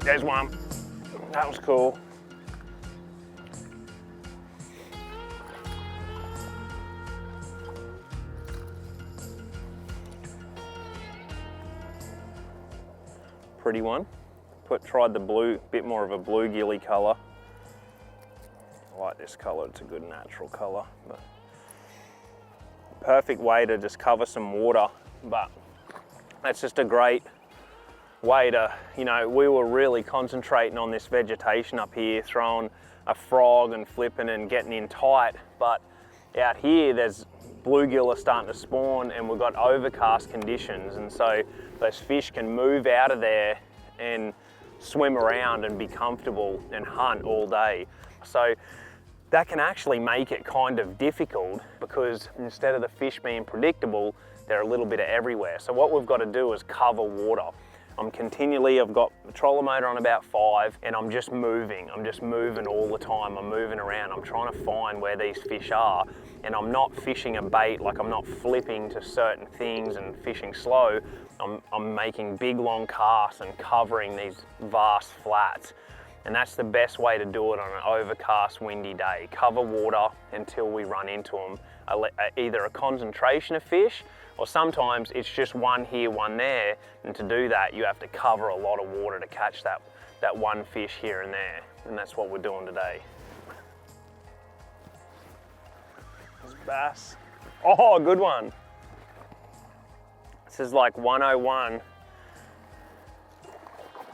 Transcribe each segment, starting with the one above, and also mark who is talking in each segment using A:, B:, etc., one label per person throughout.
A: There's one. That was cool. Pretty one. Tried the blue, bit more of a bluegilly colour. I like this colour, it's a good natural colour. But perfect way to just cover some water, but that's just a great way to, you know, we were really concentrating on this vegetation up here, throwing a frog and flipping and getting in tight, but out here there's bluegill are starting to spawn and we've got overcast conditions, and so those fish can move out of there and swim around and be comfortable and hunt all day. So that can actually make it kind of difficult, because instead of the fish being predictable, they're a little bit of everywhere. So what we've got to do is cover water. I've got the troller motor on about 5 and I'm just moving all the time. I'm moving around, I'm trying to find where these fish are, and I'm not fishing a bait, like I'm not flipping to certain things and fishing slow. I'm making big long casts and covering these vast flats. And that's the best way to do it on an overcast, windy day. Cover water until we run into them. Either a concentration of fish, or sometimes it's just one here, one there. And to do that, you have to cover a lot of water to catch that one fish here and there. And that's what we're doing today. There's bass. Oh, good one. This is like 101.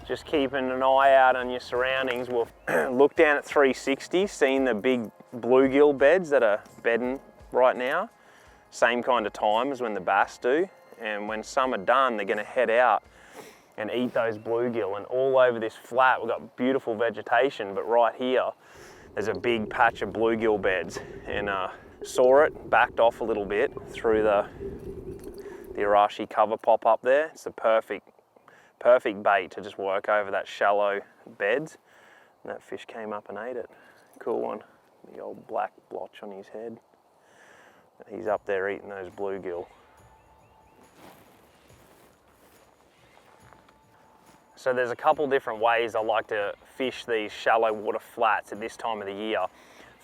A: Just keeping an eye out on your surroundings. We'll look down at 360, seeing the big bluegill beds that are bedding right now. Same kind of time as when the bass do. And when some are done, they're gonna head out and eat those bluegill. And all over this flat, we've got beautiful vegetation, but right here, there's a big patch of bluegill beds. And saw it, backed off a little bit through the Arashi cover pop up there. It's the perfect bait to just work over that shallow beds. And that fish came up and ate it. Cool one. The old black blotch on his head. He's up there eating those bluegill. So there's a couple different ways I like to fish these shallow water flats at this time of the year.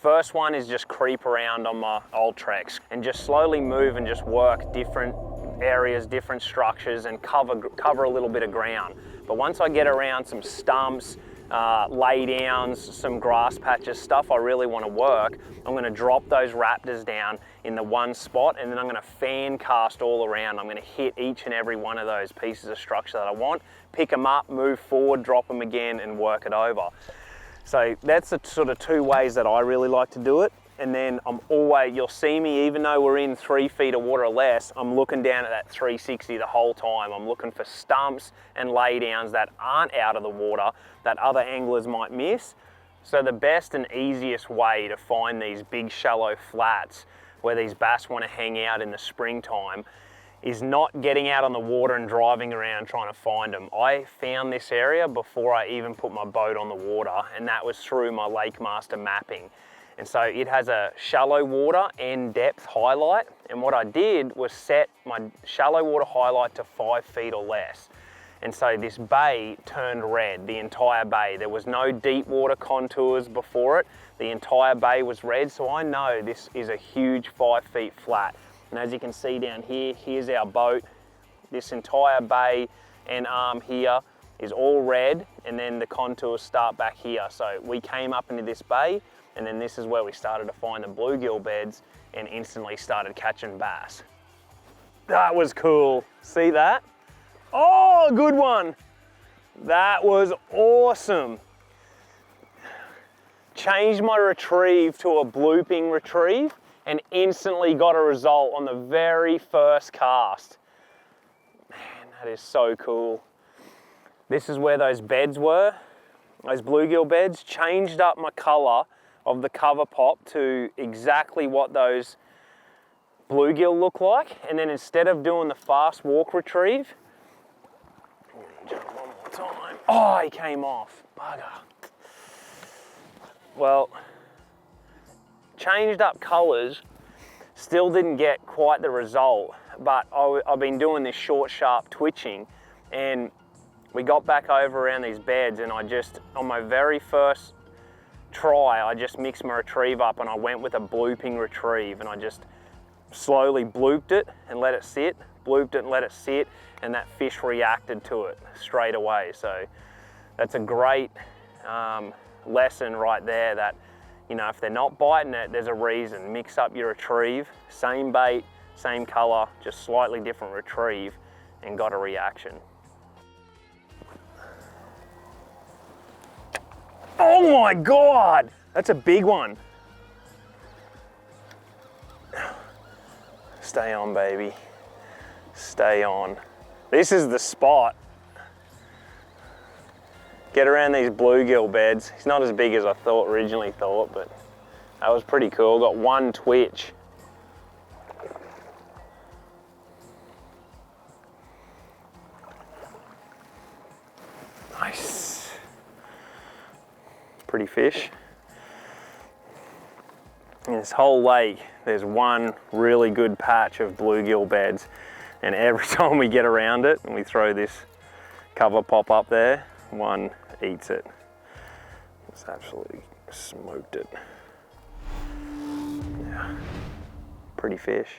A: First one is just creep around on my old treks and just slowly move and just work different areas, different structures, and cover a little bit of ground. But once I get around some stumps, laydowns, some grass patches, stuff I really want to work, I'm going to drop those raptors down in the one spot, and then I'm going to fan cast all around. I'm going to hit each and every one of those pieces of structure that I want, pick them up, move forward, drop them again, and work it over. So that's the sort of two ways that I really like to do it. And then you'll see me, even though we're in 3 feet of water or less, I'm looking down at that 360 the whole time. I'm looking for stumps and laydowns that aren't out of the water that other anglers might miss. So the best and easiest way to find these big shallow flats where these bass want to hang out in the springtime is not getting out on the water and driving around trying to find them. I found this area before I even put my boat on the water, and that was through my Lake Master mapping. And so it has a shallow water and depth highlight. And what I did was set my shallow water highlight to 5 feet or less. And so this bay turned red, the entire bay. There was no deep water contours before it. The entire bay was red. So I know this is a huge 5 feet flat. And as you can see down here, here's our boat. This entire bay and arm here is all red. And then the contours start back here. So we came up into this bay, and then this is where we started to find the bluegill beds and instantly started catching bass. That was cool. See that? Oh, good one. That was awesome. Changed my retrieve to a blooping retrieve and instantly got a result on the very first cast. Man, that is so cool. This is where those beds were, those bluegill beds. Changed up my color of the cover pop to exactly what those bluegill look like. And then instead of doing the fast walk retrieve, I'm gonna jump one more time. Oh, he came off, bugger. Well, changed up colors, still didn't get quite the result, but I've been doing this short, sharp twitching, and we got back over around these beds, and I just, on my very first try, I just mixed my retrieve up and I went with a blooping retrieve, and I just slowly blooped it and let it sit, blooped it and let it sit, and that fish reacted to it straight away. So that's a great lesson right there that, you know, if they're not biting it, there's a reason. Mix up your retrieve, same bait, same color, just slightly different retrieve, and got a reaction. Oh my God, that's a big one. Stay on, baby, stay on. This is the spot. Get around these bluegill beds. He's not as big as I originally thought, but that was pretty cool. Got one twitch. Nice. Pretty fish. In this whole lake, there's one really good patch of bluegill beds, and every time we get around it and we throw this cover pop up there, one eats it. It's absolutely smoked it. Yeah, pretty fish.